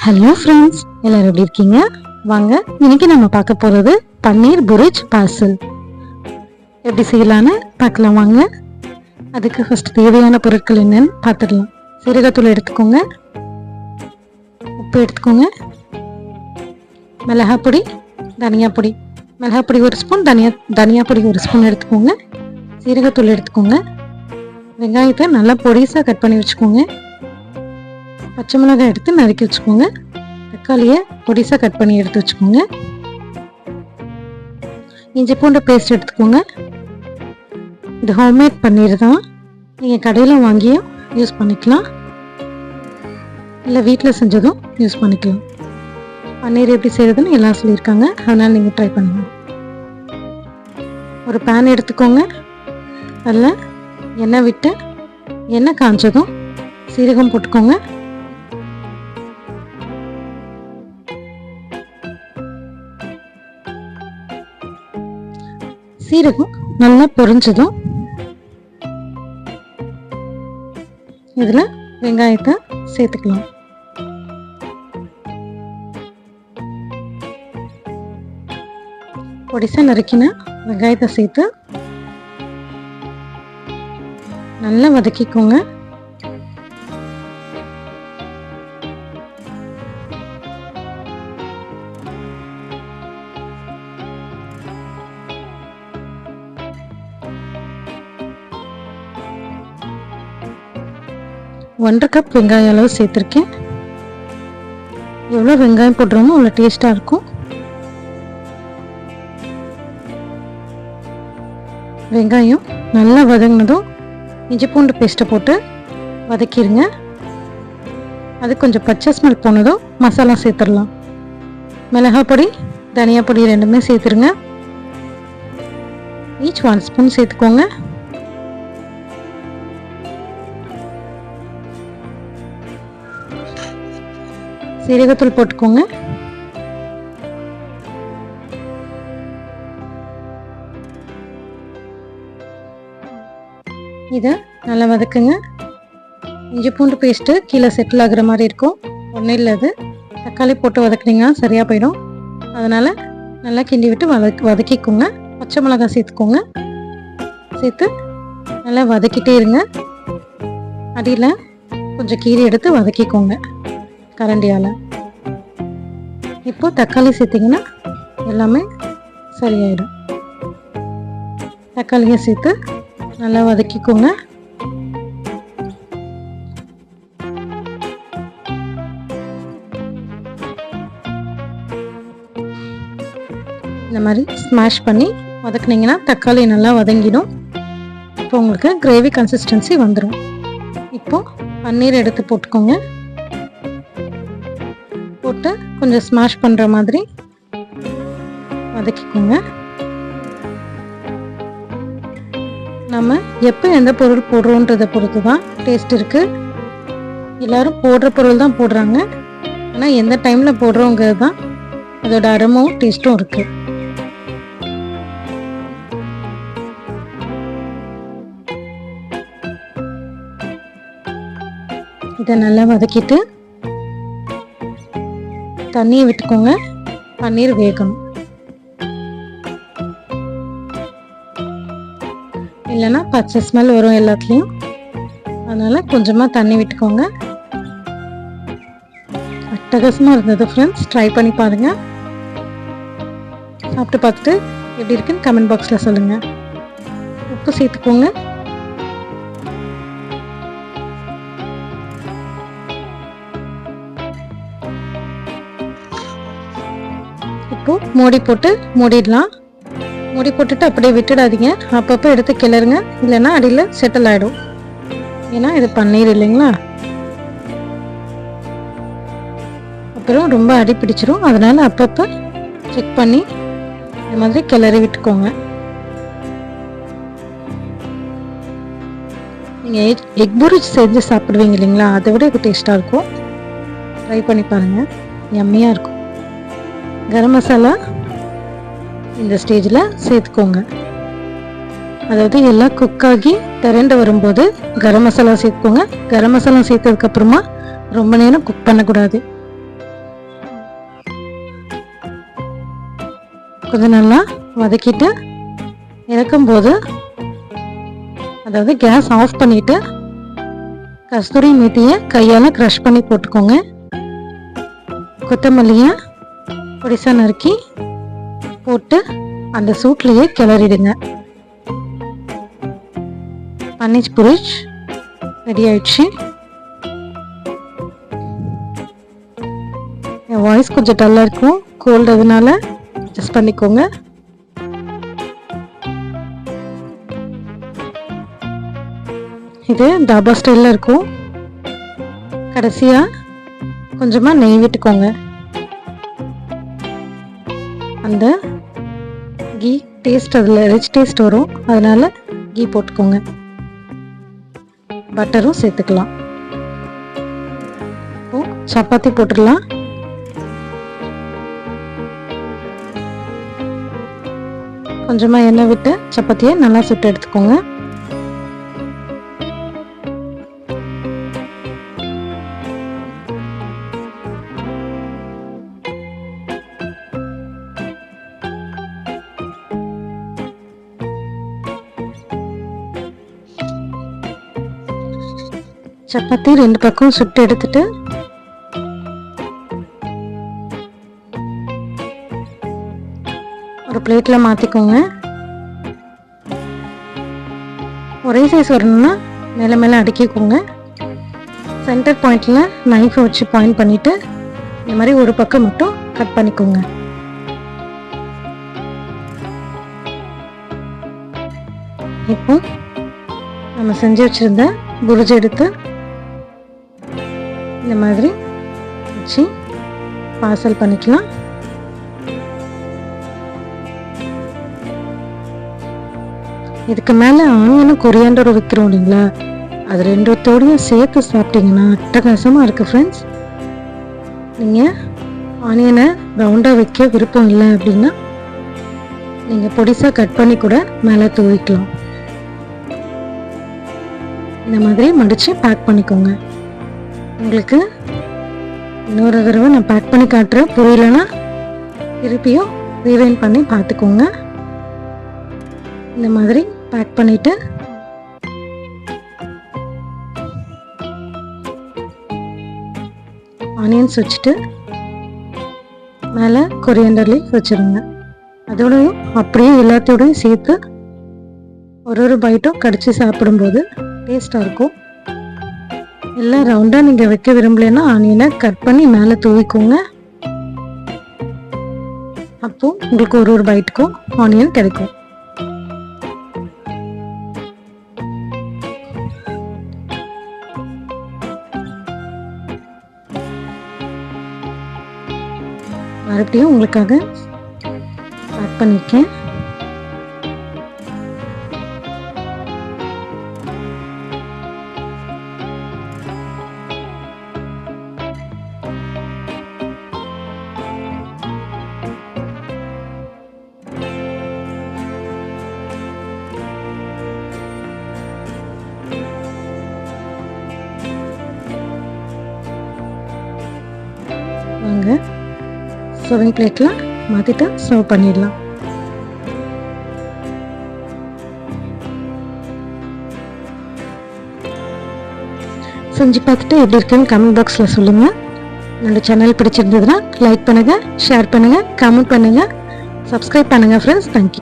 Hello friends, எல்லாரும் எப்படி இருக்கீங்க? வாங்க, இன்னைக்கு நம்ம பார்க்க போகிறது பன்னீர் புரிஜ் பார்சல் எப்படி செய்யலான்னு பார்க்கலாம். வாங்க, அதுக்கு ஃபர்ஸ்ட் தேவையான பொருட்கள் என்னன்னு பார்த்துடலாம். சீரகத்தூள் எடுத்துக்கோங்க, உப்பு எடுத்துக்கோங்க, மிளகாய் பொடி, தனியா பொடி. மிளகாய் பொடி ஒரு ஸ்பூன், தனியா பொடி ஒரு ஸ்பூன் எடுத்துக்கோங்க. சீரகத்தூள் எடுத்துக்கோங்க. வெங்காயத்தை நல்லா பொடிசாக கட் பண்ணி வச்சுக்கோங்க. பச்சை மிளகாய் எடுத்து நறுக்கி வச்சுக்கோங்க. தக்காளியை பொடிசாக கட் பண்ணி எடுத்து வச்சுக்கோங்க. இஞ்சி பூண்டு பேஸ்ட் எடுத்துக்கோங்க. இது ஹோம்மேட் பன்னீர் தான், நீங்கள் கடையில் வாங்கியும் யூஸ் பண்ணிக்கலாம், இல்லை வீட்டில் செஞ்சதும் யூஸ் பண்ணிக்கலாம். பன்னீர் எப்படி செய்யறதுன்னு எல்லாம் சொல்லியிருக்காங்க, அதனால் நீங்கள் ட்ரை பண்ணுங்க. ஒரு பேன் எடுத்துக்கோங்க. அதில் எண்ணெய் விட்டு எண்ணெய் காஞ்சதும் சீரகம் போட்டுக்கோங்க. சீரகம் நல்லா பொரிஞ்சதும் இதில் வெங்காயத்தை சேர்த்துக்கலாம். பொடிசா நறுக்கின வெங்காயத்தை சேர்த்து நல்லா வதக்கிக்கோங்க. ஒன்றரை கப் வெங்காயம் அளவு சேர்த்துருக்கேன். எவ்வளோ வெங்காயம் போடுறோமோ அவ்வளோ டேஸ்ட்டாக இருக்கும். வெங்காயம் நல்லா வதங்கினதும் இஞ்சி பூண்டு பேஸ்ட்டை போட்டு வதக்கிடுங்க. அது கொஞ்சம் பச்சை ஸ்மெல் போனதும் மசாலா சேர்த்துடலாம். மிளகாய் பொடி, தனியா பொடி ரெண்டுமே சேர்த்துருங்க. ஈச் 1 ஸ்பூன் சேர்த்துக்கோங்க. சீரகத்தூள் போட்டுக்கோங்க. இதை நல்லா வதக்குங்க. இஞ்சி பூண்டு பேஸ்ட்டு கீழே செட்டில் ஆகுற மாதிரி இருக்கும். ஒன்றும் இல்லை, அது தக்காளி போட்டு வதக்குனீங்கன்னா சரியாக போயிடும். அதனால் நல்லா கிண்டி விட்டு வதக்கிக்கோங்க. பச்சை மிளகாய் சேர்த்துக்கோங்க. சேர்த்து நல்லா வதக்கிட்டே இருங்க. அடியில் கொஞ்சம் கீரை எடுத்து வதக்கிக்கோங்க கரண்டியால். இப்போ தக்காளி சேர்த்திங்கன்னா எல்லாமே சரியாயிடும். தக்காளியை சேர்த்து நல்லா வதக்கிக்கோங்க. இந்த மாதிரி ஸ்மாஷ் பண்ணி வதக்குனீங்கன்னா தக்காளி நல்லா வதங்கிடும். இப்போ உங்களுக்கு கிரேவி கன்சிஸ்டன்சி வந்துடும். இப்போ பன்னீர் எடுத்து போட்டுக்கோங்க. போட்டு கொஞ்சம் ஸ்மாஷ் பண்ணுற மாதிரி வதக்கிக்கோங்க. நம்ம எப்போ எந்த பொருள் போடுறோன்றதை பொறுத்து தான் டேஸ்ட் இருக்குது. எல்லோரும் போடுற பொருள் தான் போடுறாங்க, ஆனால் எந்த டைமில் போடுறோங்கிறது தான் அதோட அருமும் டேஸ்ட்டும் இருக்குது. இதை நல்லா வதக்கிட்டு தண்ணியை விட்டுக்கோங்க. பன்னீர் வேகணும், இல்லைன்னா பச்சை ஸ்மெல் வரும் எல்லாத்துலேயும். அதனால் கொஞ்சமாக தண்ணி விட்டுக்கோங்க. அட்டகாசமாக இருந்தது ஃப்ரெண்ட்ஸ், ட்ரை பண்ணி பாருங்கள். சாப்பிட்டு பார்த்துட்டு எப்படி இருக்குன்னு கமெண்ட் பாக்ஸில் சொல்லுங்கள். உப்பு சேர்த்துக்கோங்க. இப்போ மூடி போட்டு மூடிடலாம். மூடி போட்டுட்டு அப்படியே விட்டுடாதீங்க, அப்பப்போ எடுத்து கிளறுங்க, இல்லைன்னா அடியில் செட்டில் ஆகிடும். ஏன்னா இது பன்னீர் இல்லைங்களா, அப்புறம் ரொம்ப அடி பிடிச்சிரும். அதனால் அப்பப்போ செக் பண்ணி இந்த மாதிரி கிளறி விட்டுக்கோங்க. நீங்கள் எக் புரிஜ் செஞ்சு சாப்பிடுவீங்க இல்லைங்களா, அதை விட இது டேஸ்ட்டாக இருக்கும். ட்ரை பண்ணி பாருங்கள், யம்மியாக இருக்கும். கரம் மசாலா இந்த ஸ்டேஜில் சேர்த்துக்கோங்க. அதாவது எல்லாம் குக் ஆகி திரண்டு வரும்போது கரம் மசாலா சேர்த்துக்கோங்க. கரம் மசாலா சேர்த்ததுக்கப்புறமா ரொம்ப நேரம் குக் பண்ணக்கூடாது. கொஞ்சம் நல்லா வதக்கிட்டு இறக்கும்போது, அதாவது கேஸ் ஆஃப் பண்ணிவிட்டு கஸ்தூரி மேத்தியை கையால் க்ரஷ் பண்ணி போட்டுக்கோங்க. கொத்தமல்லியை பொடிசா நறுக்கி போட்டு அந்த சூட்லேயே கிளறிடுங்க. பன்னீர் புரிச் ரெடி ஆயிடுச்சு. என் வாய்ஸ் கொஞ்சம் டல்லாக இருக்கும், கோல்டு, அதனால அட்ஜஸ்ட் பண்ணிக்கோங்க. இது தாபா ஸ்டைலில் இருக்கும். கடைசியாக கொஞ்சமாக நெய் விட்டுக்கோங்க. அந்த கீ டேஸ்ட் அதில் ரிச் டேஸ்ட் வரும், அதனால் கீ போட்டுக்கோங்க. பட்டரும் சேர்த்துக்கலாம். இப்போ சப்பாத்தி போட்டுடலாம். கொஞ்சமாக எண்ணெய் விட்டு சப்பாத்தியை நல்லா சுட்டு எடுத்துக்கோங்க. சப்பாத்தி 2 பக்கம் சுட்டு எடுத்துட்டு ஒரு பிளேட்டில் மாற்றிக்கோங்க. ஒரே சைஸ் வரணும்னா மேலே மேலே அடுக்கிக்கோங்க. சென்டர் பாயிண்டில் நைஃபை வச்சு பாயிண்ட் பண்ணிவிட்டு இந்த மாதிரி ஒரு பக்கம் மட்டும் கட் பண்ணிக்கோங்க. இப்போ நம்ம செஞ்சு வச்சுருந்த புரிஜ் எடுத்து இந்த மாதிரி வச்சு பார்சல் பண்ணிக்கலாம். இதுக்கு மேலே ஆனியனும் கொரியாண்டரும் வைக்கிறோம் இல்லைங்களா, அது ரெண்டுத்தோடையும் சேர்த்து சாப்பிட்டீங்கன்னா அட்டகாசமாக இருக்குது ஃப்ரெண்ட்ஸ். நீங்கள் ஆனியனை ரவுண்டாக வைக்க விருப்பம் இல்லை அப்படின்னா நீங்கள் பொடிசாக கட் பண்ணி கூட மேலே தூவிக்கலாம். இந்த மாதிரி மடித்து பேக் பண்ணிக்கோங்க. உங்களுக்கு இன்னொரு தடவை நான் பேக் பண்ணி காட்டுறேன், புரியலன்னா திருப்பியும் ரீவைண்ட் பண்ணி பார்த்துக்கோங்க. இந்த மாதிரி பேக் பண்ணிவிட்டு ஆனியன்ஸ் வச்சுட்டு மேலே கொரியாண்டர் லீஃப் வச்சுருங்க. அதோடையும் அப்படியே எல்லாத்தோடையும் சேர்த்து ஒரு பைட்டும் கடிச்சு சாப்பிடும்போது டேஸ்ட்டாக இருக்கும். எல்லாம் ரவுண்டாக நீங்கள் வைக்க விரும்பலைன்னா ஆனியனை கட் பண்ணி மேலே தூவிக்கோங்க. அப்போ உங்களுக்கு ஒரு பைட்டுக்கும் ஆனியன் கிடைக்கும். மறுபடியும் உங்களுக்காக பேக் பண்ணியிருக்கேன். வாங்க சர்விங் பிளேட்டில் மாற்றிட்டு சர்வ் பண்ணிடலாம். செஞ்சு பார்த்துட்டு எப்படி இருக்குன்னு கமெண்ட் பாக்ஸில் சொல்லுங்கள். என்னோட சேனல் பிடிச்சிருந்ததுன்னா லைக் பண்ணுங்கள், ஷேர் பண்ணுங்கள், கமெண்ட் பண்ணுங்கள், சப்ஸ்கிரைப் பண்ணுங்கள் ஃப்ரெண்ட்ஸ். தேங்க்யூ.